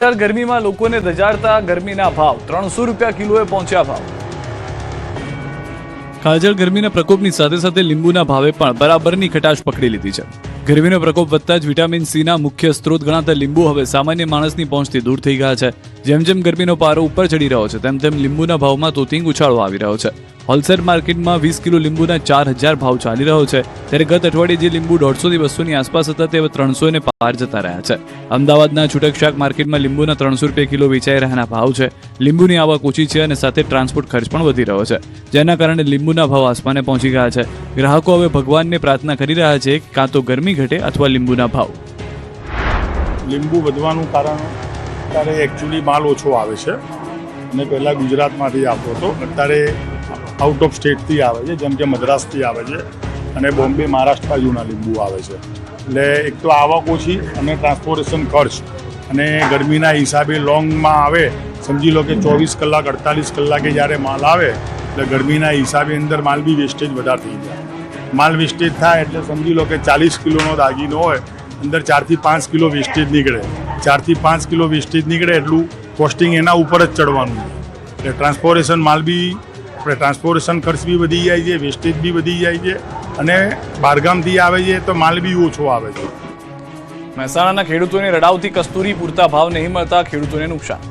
ગરમીમાં લોકોને રજાડતા ગરમીના ભાવ 300 રૂપિયા કિલોએ પહોંચ્યા ભાવ। કાળઝાળ ગરમીના પ્રકોપની સાથે સાથે લીંબુના ભાવે પણ બરાબરની ખટાશ પકડી લીધી છે। ગરમીનો પ્રકોપ વધતા જ વિટામિન સીના મુખ્ય સ્ત્રોત ગણાતા લીંબુ હવે સામાન્ય માણસની પહોંચથી દૂર થઈ ગયા છે। જેમ જેમ ગરમીનો પારો ઉપર ચડી રહ્યો છે તેમ તેમ લીંબુના ભાવમાં તોતિંગ ઉછાળો આવી રહ્યો છે। હોલસેલ માર્કેટમાં 20 કિલો લીંબુના 4000 ભાવ ચાલી રહ્યો છે, ત્યારે ગત અઠવાડિયે જે લીંબુ 150 થી 200 ની આસપાસ હતા તે હવે 300 ને પાર જતા રહ્યા છે। અમદાવાદના છૂટક શાક માર્કેટમાં લીંબુના 300 રૂપિયા કિલો વેચાઈ રહ્યાના ભાવ છે। લીંબુની આવક ઓછી છે અને સાથે ટ્રાન્સપોર્ટ ખર્ચ પણ વધી રહ્યો છે, જેના કારણે લીંબુના ભાવ આસમાને પહોંચી ગયા છે। ગ્રાહકો હવે ભગવાનને પ્રાર્થના કરી રહ્યા છે કે કાં તો ગરમી ઘટે અથવા લીંબુના ભાવ। લીંબુ વધવાનું કારણ અત્યારે એકચ્યુઅલી માલ ઓછો આવે છે અને પહેલાં ગુજરાતમાંથી આવતો હતો, અત્યારે આઉટ ઓફ સ્ટેટથી આવે છે, જેમ કે મદ્રાસથી આવે છે અને બોમ્બે મહારાષ્ટ્ર બાજુના લીંબુ આવે છે। એટલે એક તો આવક ઓછી અને ટ્રાન્સપોર્ટેશન ખર્ચ અને ગરમીના હિસાબે લોંગમાં આવે, સમજી લો કે 24 કલાક 48 કલાકે જ્યારે માલ આવે એટલે ગરમીના હિસાબે અંદર માલ બી વેસ્ટેજ વધારે થઈ જાય। માલ વેસ્ટેજ થાય એટલે સમજી લો કે 40 કિલોનો દાગીનો હોય, અંદર 4 થી 5 કિલો વેસ્ટેજ નીકળે। 4 થી 5 કિલો વેસ્ટેજ નીકળે એટલું કોસ્ટિંગ એના ઉપર જ ચડવાનું છે, એટલે ટ્રાન્સપોર્ટેશન ખર્ચ બી વધી જાય છે, વેસ્ટેજ બી વધી જાય છે અને બહારગામથી આવે છે તો માલ બી ઓછો આવે છે। મહેસાણાના ખેડૂતોને રડાવતી કસ્તુરી પૂરતા ભાવ નહીં મળતા ખેડૂતોને નુકસાન।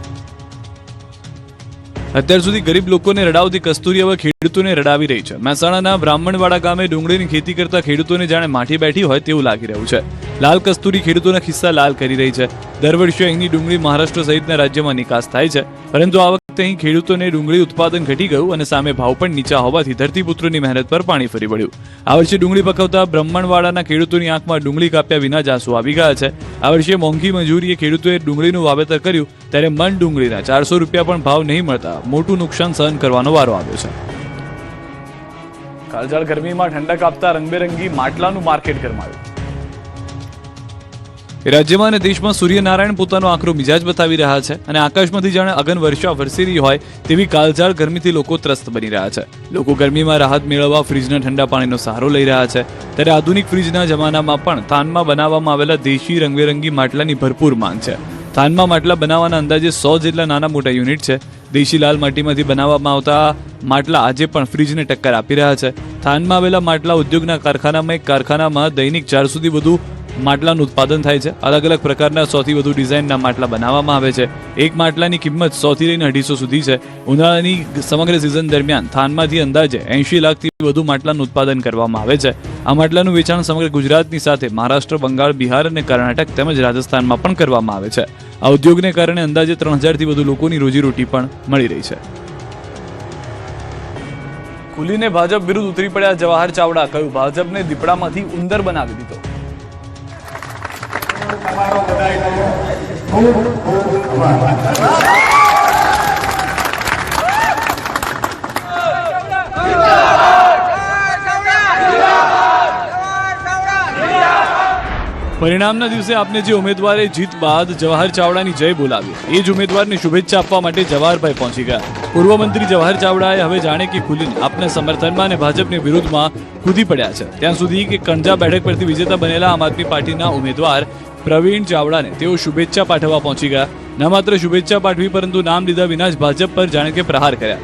અત્યાર સુધી ગરીબ લોકોને રડાવતી કસ્તુરી હવે ખેડૂતોને રડાવી રહી છે। મહેસાણાના બ્રાહ્મણવાડા ગામે ડુંગળીની ખેતી કરતા ખેડૂતોને જાણે માઠી બેઠી હોય તેવું લાગી રહ્યું છે। લાલ કસ્તુરી ખેડૂતોના ખિસ્સા લાલ કરી રહી છે। દર વર્ષે અહીંની ડુંગળી મહારાષ્ટ્ર સહિતના રાજ્યમાં નિકાસ થાય છે, પરંતુ આ વખતે અહીં ખેડૂતોને ડુંગળી ઉત્પાદન ઘટી ગયું અને સામે ભાવ પણ નીચા હોવાથી ધરતીપુત્રોની મહેનત પર પાણી ફરી વળ્યું। આ વર્ષે ડુંગળી પકવતા બ્રાહ્મણવાડાના ખેડૂતોની આંખમાં ડુંગળી કાપ્યા વિના જ આંસુ આવી ગયા છે। આ વર્ષે મોંઘી મજૂરીએ ખેડૂતોએ ડુંગળીનું વાવેતર કર્યું, ત્યારે મણ ડુંગળીના 400 રૂપિયા પણ ભાવ નહીં મળતા મોટું નુકસાન સહન કરવાનો વારો આવ્યો છે। કાળઝાળ ગરમીમાં ઠંડક આપતા રંગબેરંગી માટલાનું માર્કેટ ગરમાયું। રાજ્યમાં અને દેશમાં સૂર્યનારાયણ પોતાનો આકરો મિજાજ બતાવી રહ્યા છે અને આકાશમાંથી જાણે અગન વર્ષા વરસી રહી હોય તેવી કાળઝાળ ગરમીથી લોકો ત્રસ્ત બની રહ્યા છે। લોકો ગરમીમાં રાહત મેળવવા ફ્રીજના ઠંડા પાણીનો સહારો લઈ રહ્યા છે, ત્યારે આધુનિક ફ્રીજના જમાનામાં પણ થાનમાં બનાવવામાં આવેલા દેશી રંગબેરંગી માટલાની ભરપૂર માંગ છે। થાનમાં માટલા બનાવવાના અંદાજે 100 જેટલા નાના મોટા યુનિટ છે। દેશી લાલ માટીમાંથી બનાવવામાં આવતા માટલા આજે પણ ફ્રીજને ટક્કર આપી રહ્યા છે। થાનમાં આવેલા માટલા ઉદ્યોગના કારખાનામાં એક કારખાનામાં દૈનિક 400 થી વધુ માટલાનું ઉત્પાદન થાય છે। અલગ અલગ પ્રકારના 100 થી વધુ ડિઝાઇનના માટલા બનાવવામાં આવે છે। એક માટલાની કિંમત 100 થી લઈને 250 સુધી છે। ઉનાળાની સમગ્ર સિઝન દરમિયાન થાનમાંથી અંદાજે 80 લાખથી વધુ માટલાનું ઉત્પાદન કરવામાં આવે છે। આ માટલાનું વેચાણ સમગ્ર ગુજરાતની સાથે મહારાષ્ટ્ર, બંગાળ, બિહાર અને કર્ણાટક તેમજ રાજસ્થાનમાં પણ કરવામાં આવે છે। આ ઉદ્યોગને કારણે અંદાજે 3000 થી વધુ લોકોની રોજીરોટી પણ મળી રહી છે। ખુલીને ભાજપ વિરુદ્ધ ઉતરી પડ્યા જવાહર ચાવડા, કહ્યું ભાજપને દીપડામાંથી ઉંદર બનાવી દીધો। પરિણામના દિવસે આપને જે ઉમેદવારે જીત બાદ જવાહર ચાવડાની જય બોલાવી, એ જ ઉમેદવારને શુભેચ્છા આપવા માટે જવાહરભાઈ પહોંચી ગયા। પૂર્વ મંત્રી જવાહર ચાવડાએ હવે જાણે કે ખુલીને આપના સમર્થનમાં અને ભાજપની વિરુદ્ધમાં કૂદી પડ્યા છે। ત્યાં સુધી કે કણજા બેઠક પરથી વિજેતા બનેલા આમ આદમી પાર્ટીના ઉમેદવાર પ્રવીણ ચાવડાને તેઓ શુભેચ્છા પાઠવવા પહોંચી ગયા। ન માત્ર શુભેચ્છા પાઠવી પરંતુ નામ લીધા વિના જ ભાજપ પર જાણે કે પ્રહાર કર્યા।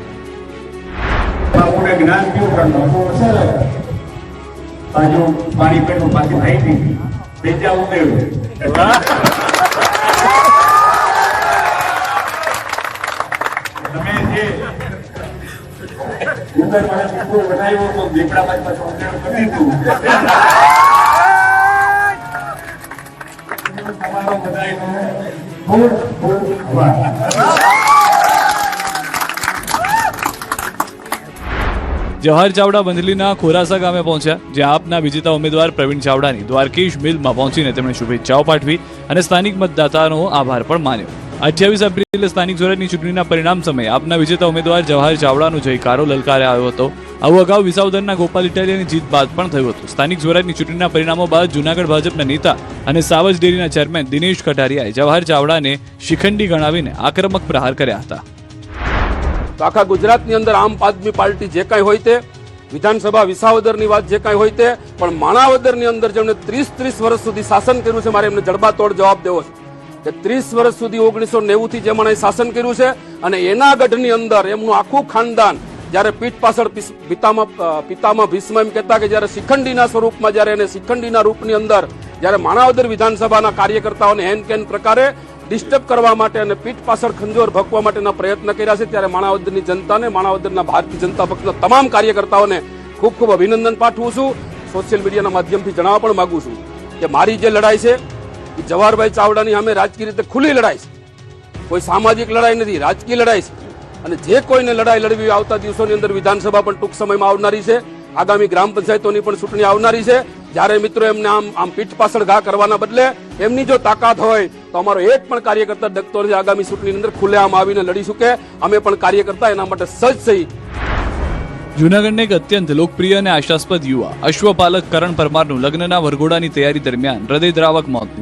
જવાહર ચાવડા બંધલીના ખોરાસા ગામે પહોંચ્યા, જ્યાં આપના વિજેતા ઉમેદવાર પ્રવીણ ચાવડાની દ્વારકેશ મિલમાં પહોંચીને તેમણે શુભેચ્છાઓ પાઠવી અને સ્થાનિક મતદાતાનો આભાર પણ માન્યો। 28 એપ્રિલે સ્થાનિક સ્વરાજની ચૂંટણીના પરિણામ સમયે આપના વિજેતા ઉમેદવાર જવાહર ચાવડાનો જયકારો લલકારે આવ્યો હતો। આવું અગાઉ વિસાવદરના ગોપાલ ઇટાલિયાની જીત બાદ પણ થયું હતું। સ્થાનિક સ્વરાજની ચૂંટણીના પરિણામો બાદ જૂનાગઢ ભાજપના નેતા અને સાવજ ડેરીના ચેરમેન દિનેશ કટારિયાએ જવાહર ચાવડાને શિખંડી ગણાવીને આક્રમક પ્રહાર કર્યા હતા। આખા ગુજરાતની અંદર આમ આદમી પાર્ટી જે કાંઈ હોય તે, વિધાનસભા વિસાવદરની વાત જે કાંઈ હોય તે, પણ માણાવદરની અંદર જેમણે 30 વર્ષ સુધી શાસન કર્યું છે, મારે એમને જડબાતોડ જવાબ દેવો છે। કે 30 વર્ષ સુધી 1990 થી જે મને શાસન કર્યું છે અને એના ગઢની અંદર એમનું આખું ખાનદાન જ્યારે પીઠ પાછળ પિતામાં ભીષ્મ એમ કહેતા કે જ્યારે શિખંડીના સ્વરૂપમાં જ્યારે એને શિખંડીના રૂપની અંદર જ્યારે માણાવદર વિધાનસભાના કાર્યકર્તાઓને હેન કેન પ્રકારે ડિસ્ટર્બ કરવા માટે અને પીઠ પાછળ ખંજોર ભકવા માટેના પ્રયત્ન કર્યા છે ત્યારે માણાવદરની જનતાને માણાવદરના ભારતીય જનતા પક્ષના તમામ કાર્યકર્તાઓને ખૂબ ખૂબ અભિનંદન પાઠવું છું. સોશિયલ મીડિયાના માધ્યમથી જણાવવા પણ માંગુ છું કે મારી જે લડાઈ છે એ જવાહરભાઈ ચાવડાની સામે રાજકીય રીતે ખુલ્લી લડાઈ છે. કોઈ સામાજિક લડાઈ નથી, રાજકીય લડાઈ છે. અને જે કોઈને લડાઈ લડવી આવતા દિવસોની અંદર વિધાનસભા પણ ટૂંક સમયમાં આવનારી છે, આગામી ગ્રામ પંચાયતોની પણ ચૂંટણી આવનારી છે. જ્યારે મિત્રો એમને આમ પીઠ પાછળ ઘા કરવાના બદલે એમની જો તાકાત હોય તો અમારો એક પણ કાર્યકર્તા ડગતો નથી આગામી ચૂંટણીની અંદર ખુલ્લેઆમ આવીને લડી શકે. અમે પણ કાર્યકર્તા એના માટે સજ્જ થઈ. જૂનાગઢના એક અત્યંત લોકપ્રિય અને આશાસ્પદ યુવા અશ્વપાલક કરણ પરમારનું લગ્નના વરઘોડાની તૈયારી દરમિયાન હૃદયદ્રાવક મોત